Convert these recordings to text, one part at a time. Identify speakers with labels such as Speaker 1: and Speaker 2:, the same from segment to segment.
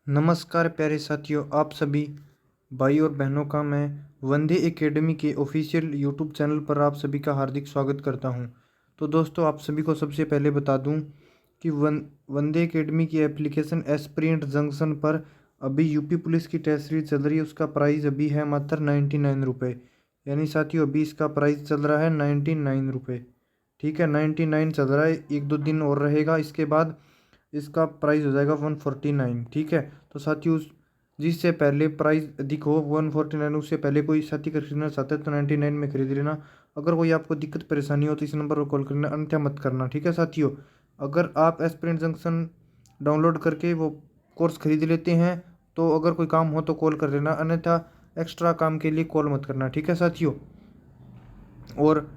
Speaker 1: नमस्कार प्यारे साथियों, आप सभी भाई और बहनों का मैं वंदे एकेडमी के ऑफिशियल यूट्यूब चैनल पर आप सभी का हार्दिक स्वागत करता हूं। तो दोस्तों, आप सभी को सबसे पहले बता दूं कि वंदे एकेडमी की एप्लीकेशन एस्पिरेंट जंक्शन पर अभी यूपी पुलिस की टेस्ट सीरीज चल रही है। उसका प्राइस अभी है मात्र 99 रुपये। यानी साथियों, अभी इसका प्राइस चल रहा है 99 रुपये। ठीक है, 99 चल रहा है, एक दो दिन और रहेगा, इसके बाद इसका प्राइस हो जाएगा 149। ठीक है, तो साथियों जिससे पहले प्राइस अधिक हो 149, उससे पहले कोई साथी खरीदना चाहता है तो 99 में खरीद लेना। अगर कोई आपको दिक्कत परेशानी हो तो इस नंबर पर कॉल करना, अन्यथा मत करना। ठीक है साथियों, अगर आप एस्पिरेंट जंक्शन डाउनलोड करके वो कोर्स खरीद लेते हैं तो अगर कोई काम हो तो कॉल कर लेना, अन्यथा एक्स्ट्रा काम के लिए कॉल मत करना। ठीक है साथियों, और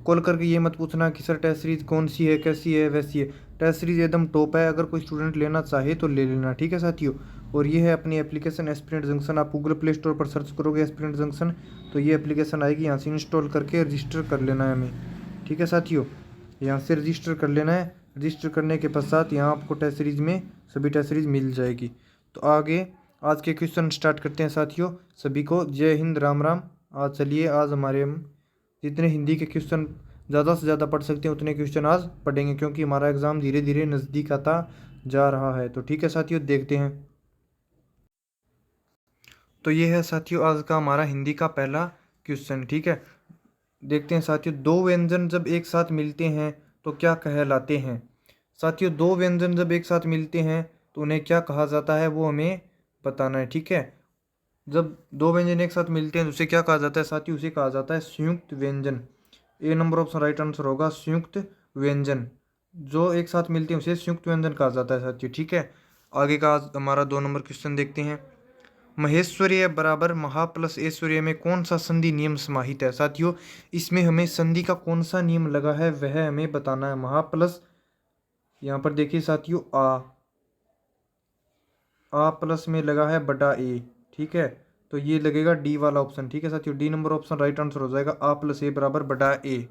Speaker 1: कॉल करके ये मत पूछना कि सर टेस्ट सीरीज कौन सी है, कैसी है, वैसी है। टेस्ट सीरीज एकदम टॉप है, अगर कोई स्टूडेंट लेना चाहे तो ले लेना। ठीक है साथियों, और ये है अपनी एप्लीकेशन एस्पिरेंट जंक्शन। आप गूगल प्ले स्टोर पर सर्च करोगे एस्पिरेंट जंक्शन तो ये एप्लीकेशन आएगी, यहाँ से इंस्टॉल करके रजिस्टर कर लेना है हमें। ठीक है साथियों, यहाँ से रजिस्टर कर लेना है। रजिस्टर करने के पश्चात यहाँ आपको टेस्ट सीरीज में सभी टेस्ट सीरीज मिल जाएगी। तो आगे आज के क्वेश्चन स्टार्ट करते हैं साथियों। सभी को जय हिंद, राम राम। आज चलिए, आज हमारे हम जितने हिंदी के क्वेश्चन ज़्यादा से ज़्यादा पढ़ सकते हैं उतने क्वेश्चन आज पढ़ेंगे, क्योंकि हमारा एग्ज़ाम धीरे धीरे नज़दीक आता जा रहा है। तो ठीक है साथियों, देखते हैं। तो ये है साथियों आज का हमारा हिंदी का पहला क्वेश्चन। ठीक है, देखते हैं साथियों। दो व्यंजन जब एक साथ मिलते हैं तो क्या कहलाते हैं? साथियों, दो व्यंजन जब एक साथ मिलते हैं तो उन्हें क्या कहा जाता है, वो हमें बताना है। ठीक है, जब दो व्यंजन एक साथ मिलते हैं तो उसे क्या कहा जाता है साथियों? उसे कहा जाता है संयुक्त व्यंजन। ए नंबर ऑप्शन राइट आंसर होगा, संयुक्त व्यंजन। जो एक साथ मिलते हैं उसे संयुक्त व्यंजन कहा जाता है साथियों। ठीक है, आगे का आज हमारा 2 नंबर क्वेश्चन देखते हैं। महेश्वरीय बराबर महा प्लस ऐश्वर्य में कौन सा संधि नियम समाहित है? साथियों, इसमें हमें संधि का कौन सा नियम लगा है वह हमें बताना है। महा प्लस, यहाँ पर देखिए साथियों, आ प्लस में लगा है बटा ए। ठीक है, तो ये लगेगा डी वाला ऑप्शन। ठीक है साथियों, D number option right answer हो जाएगा, आ प्लस ए बराबर बटा ए।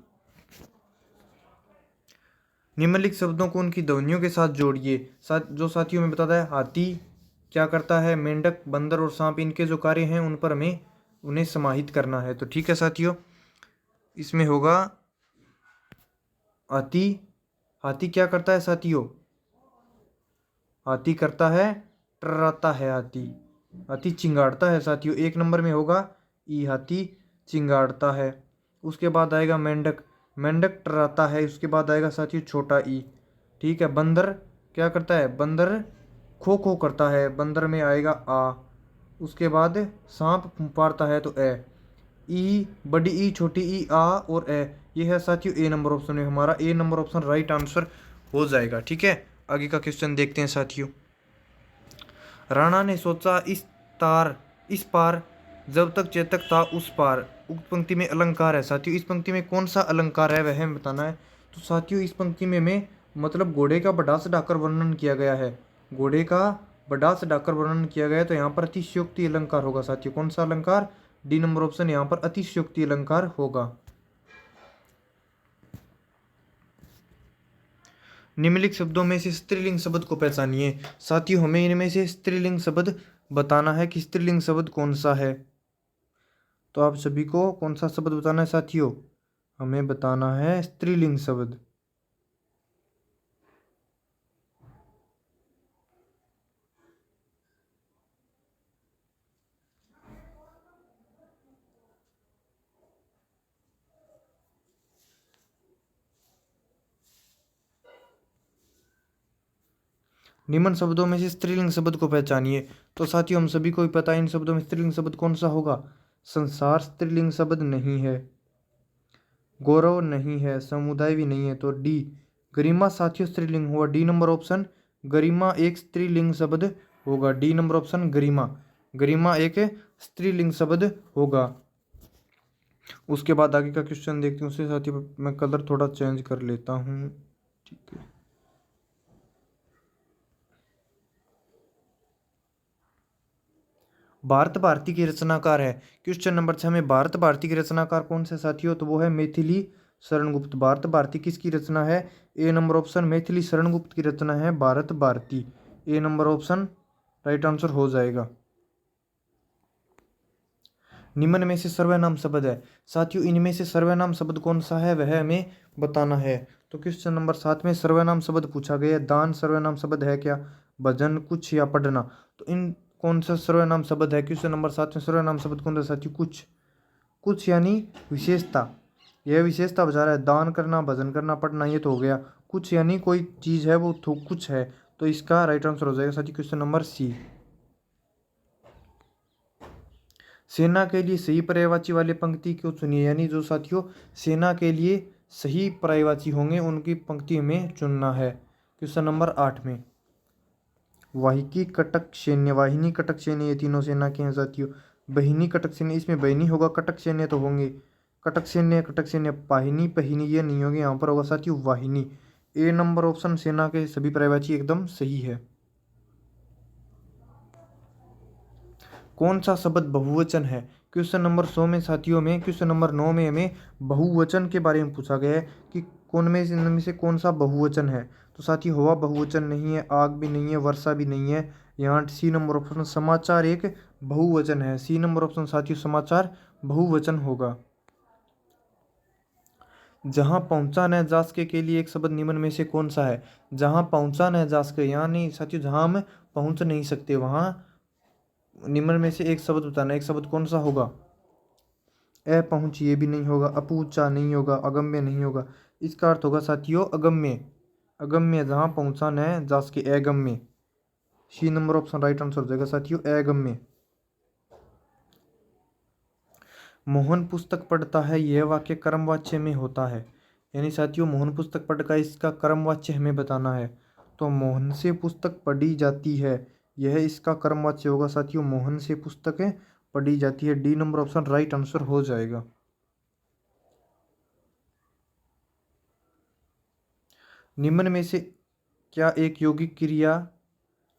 Speaker 1: निम्नलिखित शब्दों को उनकी ध्वनियों के साथ जोड़िए। जो साथियों में बताता है, हाथी क्या करता है, मेंढक, बंदर और सांप, इनके जो कार्य हैं उन पर हमें उन्हें समाहित करना है। तो ठीक है साथियों, इसमें होगा हाथी। हाथी क्या करता है साथियों? हाथी करता है, टर्राता है हाथी। हाथी चिंगाड़ता है साथियों। 1 नंबर में होगा ई, हाथी चिंगाड़ता है। उसके बाद आएगा मेंढक, मेंढक टर्राता है। उसके बाद आएगा साथियों छोटा ई। ठीक है, बंदर क्या करता है? बंदर खो खो करता है, बंदर में आएगा आ। उसके बाद सांप फुंफारता है तो ए। ई, बड़ी ई, छोटी ई, आ और ए। ये है साथियों ए नंबर ऑप्शन में, हमारा ए नंबर ऑप्शन राइट आंसर हो जाएगा। ठीक है, आगे का क्वेश्चन देखते हैं साथियों। राणा ने सोचा इस पार जब तक चेतक था उस पार। उक्त पंक्ति में अलंकार है साथियों। इस पंक्ति में कौन सा अलंकार है वह हमें बताना है। तो साथियों, इस पंक्ति में हमें मतलब घोड़े का बढ़ा चढ़ाकर वर्णन किया गया है। घोड़े का बढ़ा चढ़ाकर वर्णन किया गया है, तो यहाँ पर अतिशयोक्ति अलंकार होगा साथियों। कौन सा अलंकार? डी नंबर ऑप्शन, यहाँ पर अतिशयोक्ति अलंकार होगा। निम्नलिखित शब्दों में से स्त्रीलिंग शब्द को पहचानिए। साथियों, हमें इनमें से स्त्रीलिंग शब्द बताना है कि स्त्रीलिंग शब्द कौन सा है। तो आप सभी को कौन सा शब्द बताना है साथियों? हमें बताना है स्त्रीलिंग शब्द। निम्न शब्दों में से स्त्रीलिंग शब्द को पहचानिए। तो साथियों, हम सभी को ही पता है इन शब्दों में स्त्रीलिंग शब्द कौन सा होगा। संसार स्त्रीलिंग शब्द नहीं है, गौरव नहीं है, समुदाय भी नहीं है, तो डी गरिमा साथियों स्त्रीलिंग हुआ। डी नंबर ऑप्शन, गरिमा एक स्त्रीलिंग शब्द होगा। डी नंबर ऑप्शन गरिमा, गरिमा एक स्त्रीलिंग शब्द होगा। उसके बाद आगे का क्वेश्चन देखते हैं। उसके साथ ही मैं कलर थोड़ा चेंज कर लेता हूँ। ठीक है, भारत भारती की रचनाकार है। क्वेश्चन नंबर 6 में भारत भारती की रचनाकार कौन से साथियों? तो वो है मैथिली शरण गुप्त। भारत भारती किसकी रचना है? ए नंबर ऑप्शन, मैथिली शरण गुप्त की रचना है भारत भारती। ए नंबर ऑप्शन राइट आंसर हो जाएगा। निम्न में से सर्वनाम शब्द है। साथियों इनमें से सर्वनाम शब्द कौन सा है वह हमें बताना है। तो क्वेश्चन नंबर 7 में सर्वनाम शब्द पूछा गया। दान सर्वनाम शब्द है क्या? भजन, कुछ या पढ़ना। तो इन कौन सा सर्वनाम शब्द है? क्वेश्चन नंबर 7 में सर्वनाम शब्द कौन सा साथियों? कुछ। कुछ यानी विशेषता, यह विशेषता बता रहा है। दान करना, भजन करना, पढ़ना, ये तो हो गया। कुछ यानी कोई चीज है वो कुछ है, तो इसका राइट आंसर हो जाएगा साथियों क्वेश्चन नंबर सी। सेना के लिए सही पर्यायवाची वाले पंक्ति को चुनिए, यानी जो साथियों सेना के लिए सही पर्यायवाची होंगे उनकी पंक्ति में चुनना है। क्वेश्चन नंबर 8 में वाहिकी, कटक, सैन्य, वाहिनी, कटक, सैन्य, ये तीनों सेना के हैं साथियों। बहिनी, कटक, सैन्य, इसमें बहिनी होगा, कटक सैन्य तो होंगे। कटक सैन्य, कटक सैन्य, पाहिनी, पहिनी ये नहीं होंगे, यहाँ पर होगा साथियों वाहिनी। ए नंबर ऑप्शन सेना के सभी पर्यायवाची एकदम सही है। कौन सा शब्द बहुवचन है? क्वेश्चन नंबर 100 में साथियों में क्वेश्चन नंबर 9 में हमें बहुवचन के बारे में पूछा गया है कि कौन में इनमें से कौन सा बहुवचन है। तो साथियों हवा बहुवचन नहीं है, आग भी नहीं है, वर्षा भी नहीं है। यहाँ सी नंबर ऑप्शन समाचार एक बहुवचन है। सी नंबर ऑप्शन साथियों समाचार बहुवचन होगा। जहां पहुंचा न जा सके के लिए एक शब्द निम्न में से कौन सा है? जहां पहुंचा न जा सके यानी साथियों जहां हम पहुंच नहीं सकते वहां निम्न में से एक शब्द बताना। एक शब्द कौन सा होगा? अपहुंच ये भी नहीं होगा, अपूचा नहीं होगा, अगम्य नहीं होगा। इसका अर्थ होगा साथियों अगम्य। अगम्य जहां पहुंचा न जा सके, अगम्य। C number option right answer हो जाएगा साथियों अगम्य। मोहन पुस्तक पढ़ता है, यह वाक्य कर्मवाच्य में होता है। यानी साथियों मोहन पुस्तक पढ़ता है, इसका कर्मवाच्य हमें बताना है। तो मोहन से पुस्तक पढ़ी जाती है, यह इसका कर्मवाच्य होगा साथियों। मोहन से पुस्तकें पढ़ी जाती है। D number option right answer हो जाएगा। निम्न में से क्या एक यौगिक क्रिया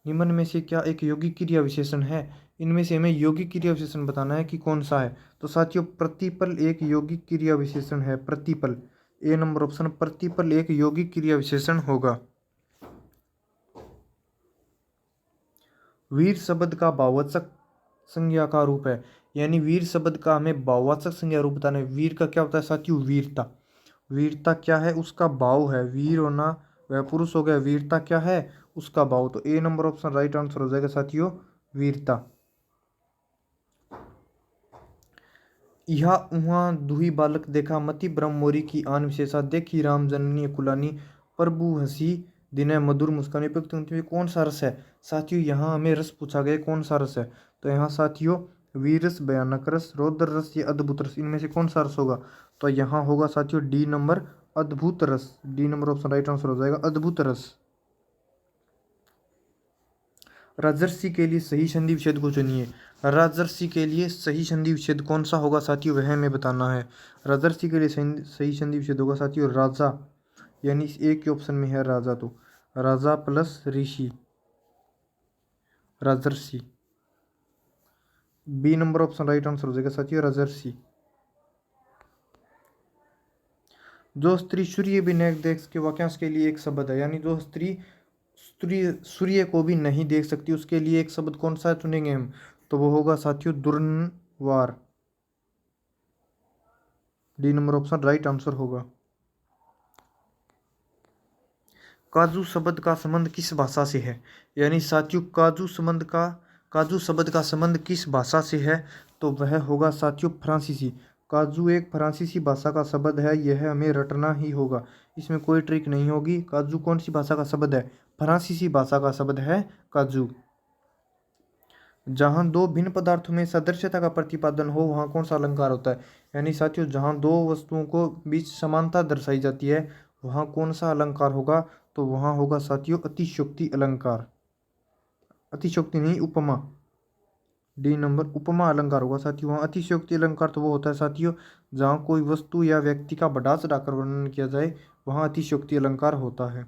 Speaker 1: निम्न में से क्या एक यौगिक क्रिया विशेषण है? इनमें से हमें यौगिक क्रिया विशेषण बताना है कि कौन सा है। तो साथियों प्रतिपल एक यौगिक क्रिया विशेषण है। प्रतिपल, ए नंबर ऑप्शन प्रतिपल एक यौगिक क्रिया विशेषण होगा। वीर शब्द का भाववाचक संज्ञा का रूप है। यानी वीर शब्द का हमें भाववाचक संज्ञा रूप बताना है। वीर का क्या होता है साथियों? वीरता। वीरता क्या है? उसका भाव है। वीर होना वह पुरुष हो गया, वीरता क्या है? उसका भाव। तो ए नंबर ऑप्शन राइट आंसर हो जाएगा साथियों वीरता। यह उहाँ दुही बालक देखा, मति ब्रह्म मोरी की आन विशेषा, देखी राम जननी कुलानी, प्रभु हंसी दिने मधुर मुस्कानी। उपयुक्त पंक्ति में कौन सा रस है? साथियों यहाँ हमें रस पूछा गया, कौन सा रस है? तो यहाँ साथियों वीरस, भयानक रस, रौद्र रस या अद्भुत रस, इनमें से कौन सा रस होगा? तो यहाँ होगा साथियों डी नंबर अद्भुत रस। D number option right answer हो जाएगा अद्भुत रस। राजर्षि के लिए सही संधि विच्छेद को चुनिए। राजर्षि के लिए सही संधि विच्छेद कौन सा होगा साथियों वह हमें बताना है। राजर्षि के लिए सही संधि विच्छेद होगा साथियों राजा, यानी एक के ऑप्शन में है राजा, तो राजा प्लस ऋषि, राजर्षि। B number option right answer हो जाएगा साथियों राजर्षि। जो स्त्री सूर्य भी नहीं देख सके वाक्यांश के लिए एक शब्द है। यानी जो स्त्री सूर्य को भी नहीं देख सकती उसके लिए एक शब्द कौन सा चुनेंगे हम? तो वो होगा साथियों दुर्वार। D number option right answer होगा। काजू शब्द का संबंध किस भाषा से है? यानी साथियों काजू शब्द का संबंध किस भाषा से है? तो वह होगा साथियों फ्रांसीसी। काजू एक फ्रांसीसी भाषा का शब्द है, यह हमें रटना ही होगा, इसमें कोई ट्रिक नहीं होगी। काजू कौन सी भाषा का शब्द है? फ्रांसीसी भाषा का शब्द है काजू। जहाँ दो भिन्न पदार्थों में सदृश्यता का प्रतिपादन हो वहाँ कौन सा अलंकार होता है? यानी साथियों जहाँ दो वस्तुओं को बीच समानता दर्शाई जाती है वहाँ कौन सा अलंकार होगा? तो वहाँ होगा साथियों अतिशयोक्ति अलंकार। अतिशयोक्ति नहीं, उपमा। डी नंबर उपमा अलंकार होगा साथियों। वहाँ अतिशयोक्ति अलंकार तो वो होता है साथियों जहाँ कोई वस्तु या व्यक्ति का बढ़ा चढ़ाकर वर्णन किया जाए, वहाँ अतिशयोक्ति अलंकार होता है।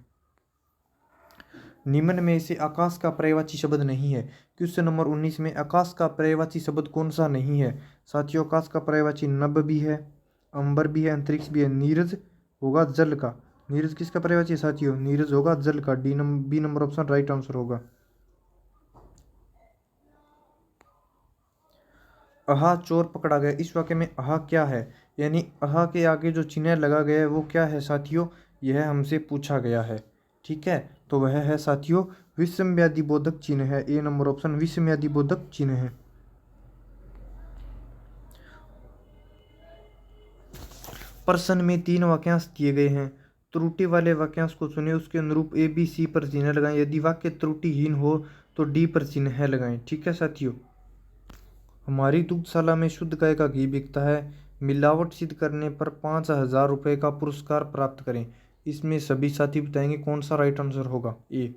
Speaker 1: निम्न में से आकाश का पर्यायवाची शब्द नहीं है। क्वेश्चन नंबर 19 में आकाश का पर्यायवाची शब्द कौन सा नहीं है? साथियों आकाश का पर्यायवाची नभ भी है, अंबर भी है, अंतरिक्ष भी है। नीरज होगा जल का। नीरज किसका पर्यायवाची है साथियों? नीरज होगा जल का। B number option right answer होगा। अहा चोर पकड़ा गया। इस वाक्य में अहा क्या है, यानी अहा के आगे जो चिन्ह लगा गया है वो क्या है साथियों, यह हमसे पूछा गया है। ठीक है, तो वह है साथियों विस्मयादि बोधक चिन्ह है। ए नंबर ऑप्शन विस्मयादि बोधक चिन्ह है। प्रश्न में 3 वाक्यांश दिए गए हैं। त्रुटि वाले वाक्यांश को चुने, उसके अनुरूप ए बी सी पर चिन्ह लगाएं। यदि वाक्य त्रुटिहीन हो तो डी पर चिन्ह लगाएं। ठीक है साथियों। हमारी दुग्धशाला में शुद्ध गाय का घी बिकता है। मिलावट सिद्ध करने पर 5,000 रुपये का पुरस्कार प्राप्त करें। इसमें सभी साथी बताएंगे कौन सा राइट आंसर होगा। ए।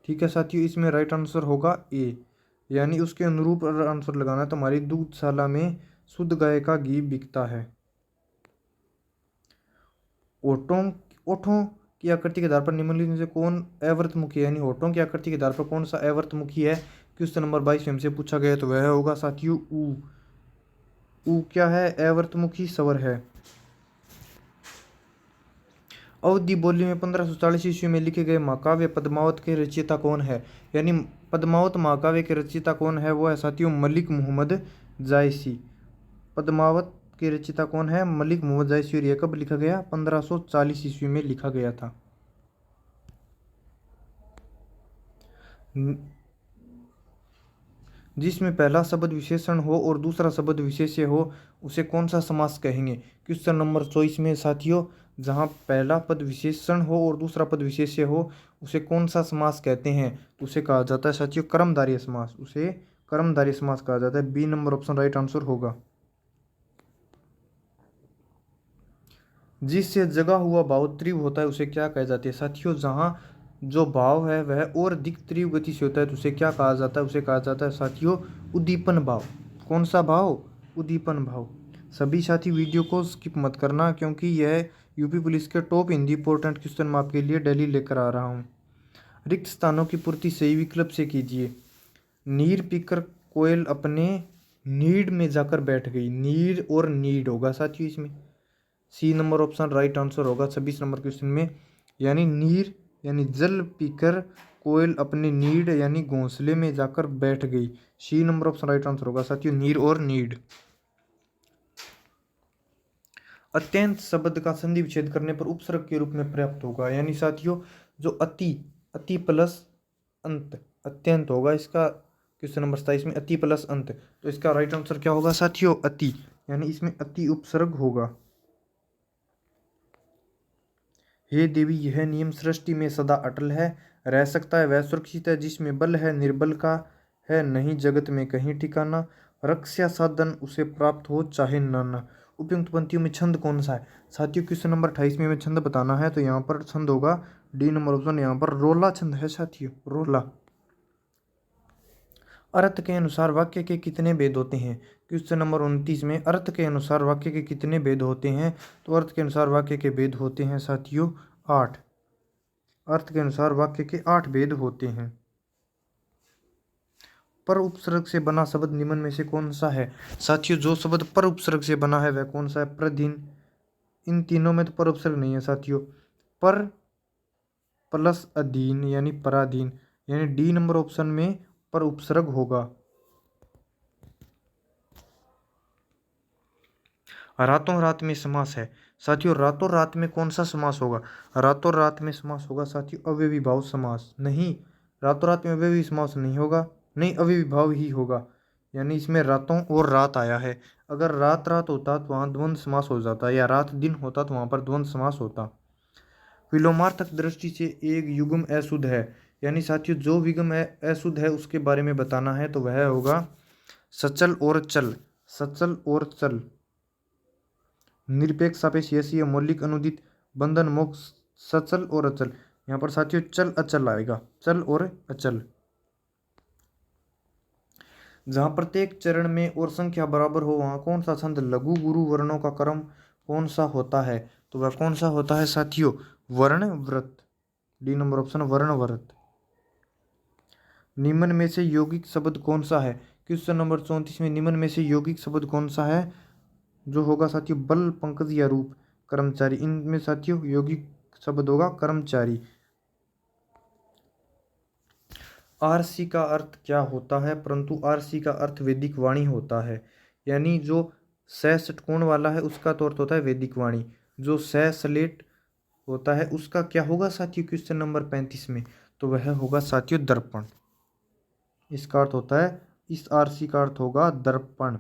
Speaker 1: ठीक है साथियों, इसमें राइट आंसर होगा ए, यानी उसके अनुरूप आंसर लगाना है। तो हमारी दुग्धशाला में शुद्ध गाय का घी बिकता है। ओठों ओठों की आकृति के आधार पर निम्नलिखित में से कौन अवर्तमुखी है, यानी होठों की आकृति के आधार पर कौन सा अवर्तमुखी है। क्वेश्चन नंबर 22 में हमसे पूछा गया, तो वह होगा साथियों ऊ। ऊ क्या है, अवर्तमुखी स्वर है। अवधि बोली में 1540 ईस्वी में लिखे गए महाकाव्य पद्मावत के रचयिता कौन है, यानी पद्मावत महाकाव्य के रचयिता कौन है, वो है साथियों मलिक मोहम्मद जायसी। पद्मावत के रचयिता कौन है, मलिक मोहम्मद जायसी। और यह कब लिखा गया, 1540 ईस्वी में लिखा गया था। जिसमें पहला शब्द विशेषण हो और दूसरा शब्द विशेष्य हो उसे कौन सा समास कहेंगे। क्वेश्चन नंबर 24 में साथियों जहाँ पहला पद विशेषण हो और दूसरा पद विशेष्य हो उसे कौन सा समास कहते हैं, तो उसे कहा जाता है साथियों कर्मधारय समास। उसे कर्मधारय समास कहा जाता है। B number option right answer होगा। जिससे जगा हुआ भाव तीव्र होता है उसे क्या कहा जाता है साथियों, जहाँ जो भाव है वह और अधिक तीव्र गति से होता है तो उसे क्या कहा जाता है, उसे कहा जाता है साथियों उद्दीपन भाव। कौन सा भाव, उद्दीपन भाव। सभी साथी वीडियो को स्किप मत करना क्योंकि यह यूपी पुलिस के टॉप हिंदी इंपॉर्टेंट क्वेश्चन मैं आपके लिए डेली लेकर आ रहा हूँ। रिक्त स्थानों की पूर्ति सही विकल्प से कीजिए। नीर पीकर कोयल अपने नीड में जाकर बैठ गई। नीर और नीड होगा साथियों इसमें। C number option right answer होगा 26 नंबर क्वेश्चन में, यानी नीर यानी जल पीकर कोयल अपने नीड यानी घोंसले में जाकर बैठ गई। C number option right answer होगा साथियों नीर और नीड। अत्यंत शब्द का संधि विच्छेद करने पर उपसर्ग के रूप में पर्याप्त होगा, यानी साथियों जो अति, अति प्लस अंत अत्यंत होगा इसका। क्वेश्चन नंबर 27 में अति प्लस अंत, तो इसका राइट आंसर क्या होगा साथियों अति, यानी इसमें अति उपसर्ग होगा। हे देवी यह नियम सृष्टि में सदा अटल है, रह सकता है वह सुरक्षित है जिसमें बल है, निर्बल का है नहीं जगत में कहीं ठिकाना, रक्षा साधन उसे प्राप्त हो चाहे नाना। उपयुक्त पंक्तियों में छंद कौन सा है साथियों, क्वेश्चन नंबर 28 में हमें छंद बताना है, तो यहाँ पर छंद होगा डी नंबर ऑप्शन, यहाँ पर रोला छंद है साथियों, रोला। अर्थ के अनुसार वाक्य के कितने भेद होते हैं। क्वेश्चन नंबर 29 में अर्थ के अनुसार वाक्य के कितने भेद होते हैं, तो अर्थ के अनुसार वाक्य के भेद होते हैं साथियों 8। अर्थ के अनुसार वाक्य के 8 भेद होते हैं। पर उपसर्ग से बना शब्द निम्न में से कौन सा है साथियों, जो शब्द पर उपसर्ग से बना है वह कौन सा है, प्रधीन। इन तीनों में तो पर उपसर्ग नहीं है साथियों। पर प्लस अधीन यानी पराधीन, यानी डी नंबर ऑप्शन में पर उपसर्ग होगा। रातों रात में समास है साथियों, रातों रात में कौन सा समास होगा, रातों रात में समास होगा साथियों अव्ययी भाव समास। नहीं, रातों रात में अव्ययी समास नहीं होगा, नहीं अव्ययी भाव ही होगा, यानी इसमें रातों और रात आया है। अगर रात रात होता तो वहाँ द्वंद्व समास हो जाता, या रात दिन होता तो वहाँ पर द्वंद्व समास होता। विलोमार्थक दृष्टि से एक युग्म अशुद्ध है, यानी साथियों जो विगम अशुद्ध है उसके बारे में बताना है, तो वह होगा सचल और चल। सचल और चल, निरपेक्ष सापेक्ष यसी मौलिक अनुदित बंधन मोक्ष सचल और अचल। यहाँ पर साथियों चल अचल आएगा, चल और अचल। जहाँ प्रत्येक चरण में और संख्या बराबर हो वहाँ कौन सा छंद लघु गुरु वर्णों का क्रम कौन सा होता है, तो वह कौन सा होता है साथियों वर्ण व्रत। डी नंबर ऑप्शन वर्ण व्रत। निम्न में से यौगिक शब्द कौन सा है, क्वेश्चन नंबर 34 में निम्न में से यौगिक शब्द कौन सा है, जो होगा साथियों बल पंकज या रूप कर्मचारी। इनमें साथियों यौगिक शब्द होगा कर्मचारी। आरसी का अर्थ क्या होता है, परंतु आरसी का अर्थ वैदिक वाणी होता है। यानी जो स षटकोण वाला है उसका तो अर्थ होता है वैदिक वाणी। जो स स्लेट होता है उसका क्या होगा साथियों क्वेश्चन नंबर 35 में, तो वह होगा साथियों दर्पण। इसका अर्थ होता है, इस आरसी का अर्थ होगा दर्पण।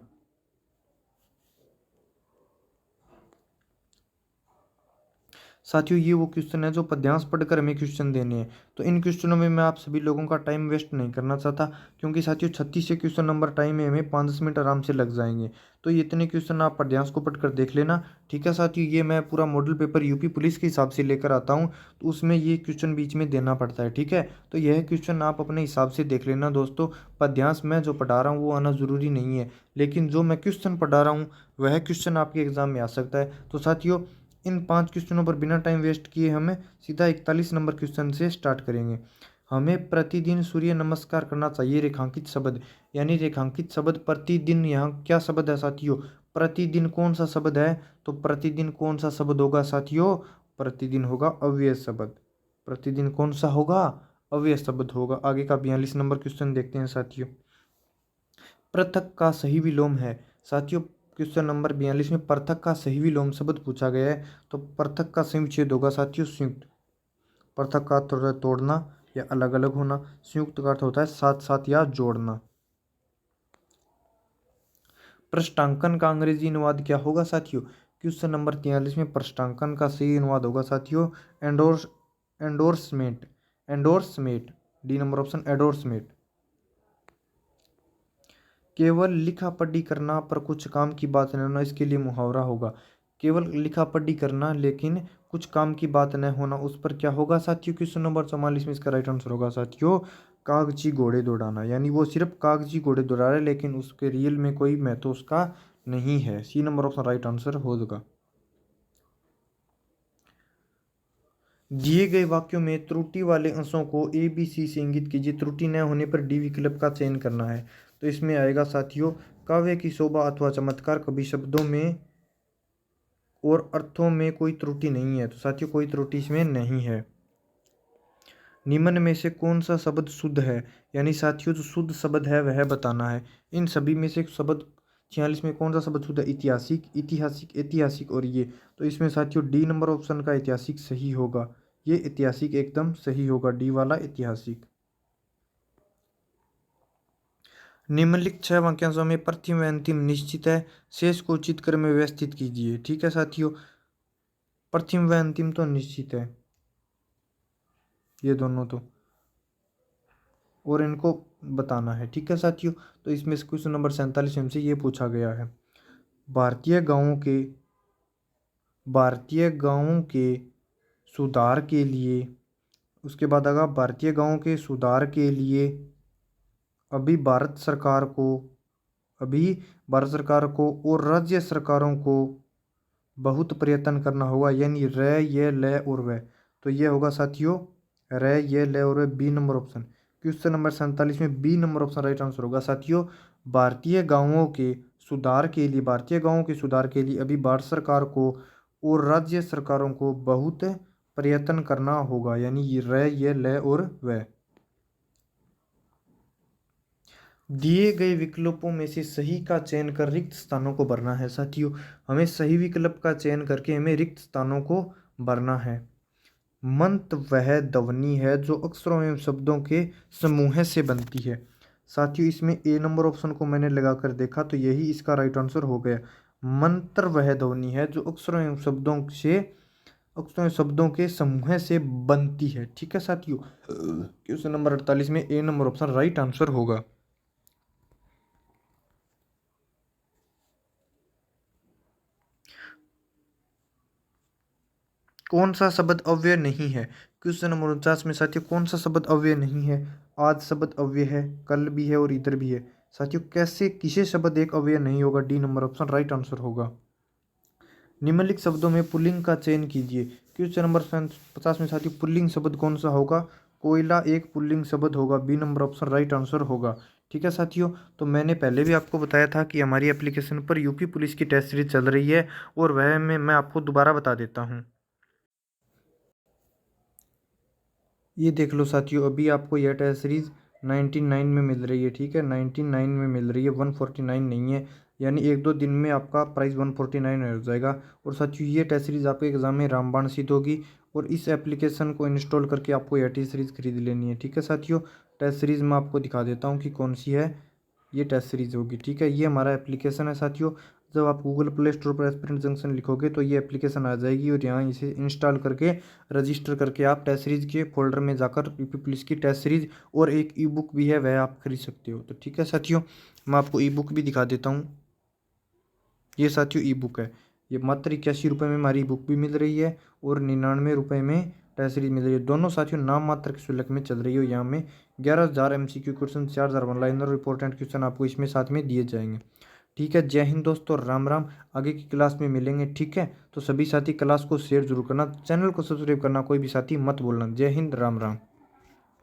Speaker 1: साथियों ये वो क्वेश्चन है जो पद्यांश पढ़कर हमें क्वेश्चन देने हैं। तो इन क्वेश्चनों में मैं आप सभी लोगों का टाइम वेस्ट नहीं करना चाहता, क्योंकि साथियों 36 से क्वेश्चन नंबर टाइम में हमें 5-10 मिनट आराम से लग जाएंगे। तो ये इतने क्वेश्चन आप पद्यांश को पढ़कर देख लेना। ठीक है साथियों, ये मैं पूरा मॉडल पेपर यूपी पुलिस के हिसाब से लेकर आता हूँ, तो उसमें ये क्वेश्चन बीच में देना पड़ता है। ठीक है, तो यह क्वेश्चन आप अपने हिसाब से देख लेना दोस्तों। पद्यांश मैं जो पढ़ा रहा हूँ वो आना ज़रूरी नहीं है, लेकिन जो मैं क्वेश्चन पढ़ा रहा हूँ वह क्वेश्चन आपके एग्जाम में आ सकता है। तो साथियों इन 5 क्वेश्चनों पर बिना टाइम वेस्ट किए हमें सीधा 41 नंबर क्वेश्चन से स्टार्ट करेंगे। हमें प्रतिदिन सूर्य नमस्कार करना चाहिए। रेखांकित शब्द, यानी रेखांकित शब्द प्रतिदिन, यहाँ क्या शब्द है साथियों, प्रतिदिन कौन सा शब्द है, तो प्रतिदिन कौन सा शब्द होगा साथियों, प्रतिदिन होगा अव्यय शब्द। प्रतिदिन कौन सा होगा, अव्यय शब्द होगा। आगे का 42 नंबर क्वेश्चन देखते हैं साथियों। पृथक का सही विलोम है साथियों। क्वेश्चन नंबर 42 में पृथक का सही विलोम शब्द पूछा गया है, तो पृथक का सही विच्छेद होगा साथियों संयुक्त। पृथक का अर्थ होता है तोड़ना या अलग अलग होना, संयुक्त का अर्थ होता है साथ साथ या जोड़ना। पृष्ठांकन का अंग्रेजी अनुवाद क्या होगा साथियों। क्वेश्चन नंबर 43 में पृष्ठांकन का सही अनुवाद होगा साथियों endorsement. Endorsement, D number option endorsement. केवल लिखा पढ़ी करना पर कुछ काम की बात न होना, इसके लिए मुहावरा होगा। केवल लिखा पढ़ी करना लेकिन कुछ काम की बात न होना, उस पर क्या होगा साथियों। क्वेश्चन नंबर 44 में इसका राइट आंसर होगा साथियों कागजी घोड़े दौड़ाना। यानी वो सिर्फ कागजी घोड़े दौड़ा रहा है, लेकिन उसके रियल में कोई महत्व उसका नहीं है। C number option right answer होगा। दिए गए वाक्यों में त्रुटि वाले अंशों को ए बी सी से इंगित कीजिए। त्रुटि न होने पर डी विकल्प का चयन करना है। तो इसमें आएगा साथियों काव्य की शोभा अथवा चमत्कार, कभी शब्दों में और अर्थों में कोई त्रुटि नहीं है। तो साथियों कोई त्रुटि इसमें नहीं है। निम्न में से कौन सा शब्द शुद्ध है, यानी साथियों जो शुद्ध शब्द है वह बताना है। इन सभी में से शब्द 46 में कौन सा शब्द शुद्ध है, ऐतिहासिक, ऐतिहासिक, ऐतिहासिक और ये। तो इसमें साथियों डी नंबर ऑप्शन का ऐतिहासिक सही होगा। ये ऐतिहासिक एकदम सही होगा, डी वाला ऐतिहासिक। निम्नलिखित 6 वाक्यांशों में प्रथम व अंतिम निश्चित है, शेष को उचित क्रम में व्यवस्थित कीजिए। ठीक है साथियों, प्रथम व अंतिम तो निश्चित है ये दोनों तो, और इनको बताना है। ठीक है साथियों, तो इसमें से क्वेश्चन नंबर 47 हमसे ये पूछा गया है। भारतीय गांवों के भारतीय गांवों के सुधार के लिए, उसके बाद आगा भारतीय गांवों के सुधार के लिए अभी भारत सरकार को अभी भारत सरकार को और राज्य सरकारों को बहुत प्रयत्न करना होगा। यानी र ये ल और व, तो ये होगा साथियों र ये ल और व, B number option. Question number 47 में B number option right answer होगा साथियों। भारतीय गांवों के सुधार के लिए, भारतीय गांवों के सुधार के लिए अभी भारत सरकार को और राज्य सरकारों को बहुत प्रयत्न करना होगा। यानी ये र ये ल और व। दिए गए विकल्पों में से सही का चयन कर रिक्त स्थानों को भरना है साथियों। हमें सही विकल्प का चयन करके हमें रिक्त स्थानों को भरना है। मंत्र वह ध्वनि है जो अक्षरों एवं शब्दों के समूह से बनती है। साथियों इसमें ए नंबर ऑप्शन को मैंने लगाकर देखा तो यही इसका राइट आंसर हो गया। मंत्र वह ध्वनि है जो अक्षरों एवं शब्दों के समूह से बनती है। ठीक है साथियों, क्वेश्चन नंबर 48 में ए नंबर ऑप्शन राइट आंसर होगा। कौन सा शब्द अव्यय नहीं है। क्वेश्चन नंबर 49 में साथियों कौन सा शब्द अव्यय नहीं है। आज शब्द अव्यय है, कल भी है और इधर भी है। साथियों कैसे किसे शब्द एक अव्यय नहीं होगा, D number option right answer होगा। निम्नलिखित शब्दों में पुल्लिंग का चयन कीजिए। क्वेश्चन नंबर 50 में साथियों पुल्लिंग शब्द कौन सा होगा, कोयला एक पुल्लिंग शब्द होगा, B number option right answer होगा। ठीक है साथियों, तो मैंने पहले भी आपको बताया था कि हमारी एप्लीकेशन पर यूपी पुलिस की टेस्ट सीरीज चल रही है, और वह मैं आपको दोबारा बता देता हूँ। ये देख लो साथियों, अभी आपको यह टेस्ट सीरीज 99 में मिल रही है। ठीक है, 99 में मिल रही है, 149 नहीं है। यानी 1-2 दिन में आपका प्राइस 149 हो जाएगा। और साथियों ये टेस्ट सीरीज़ आपके एग्ज़ाम में रामबाण सिद्ध होगी। और इस एप्लीकेशन को इंस्टॉल करके आपको यह टेस्ट सीरीज़ खरीद लेनी है। ठीक है साथियों, टेस्ट सीरीज़ मैं आपको दिखा देता हूँ कि कौन सी है। ये टेस्ट सीरीज़ होगी। ठीक है, ये हमारा एप्लीकेशन है साथियों। जब आप गूगल प्ले स्टोर पर एस्पिरेंट जंक्शन लिखोगे तो ये एप्लीकेशन आ जाएगी और यहाँ इसे इंस्टॉल करके रजिस्टर करके आप टेस्ट सीरीज़ के फोल्डर में जाकर यूपी पुलिस की टेस्ट सीरीज़ और एक ई बुक भी है वह आप खरीद सकते हो। तो ठीक है साथियों, मैं आपको ई बुक भी दिखा देता हूँ। ये साथियों ई बुक है। ये मात्र 81 रुपये में हमारी ई बुक भी मिल रही है और 99 रुपये में टेस्ट सीरीज मिल रही है। दोनों साथियों नाम मात्र के शुल्क में चल रही है। यहाँ में 11,000 MCQ क्वेश्चन, 4,000 ऑनलाइन और इंपॉर्टेंट क्वेश्चन आपको इसमें साथ में दिए जाएंगे। ठीक है, जय हिंद दोस्तों, राम राम। आगे की क्लास में मिलेंगे। ठीक है, तो सभी साथी क्लास को शेयर जरूर करना, चैनल को सब्सक्राइब करना कोई भी साथी मत बोलना। जय हिंद, राम राम।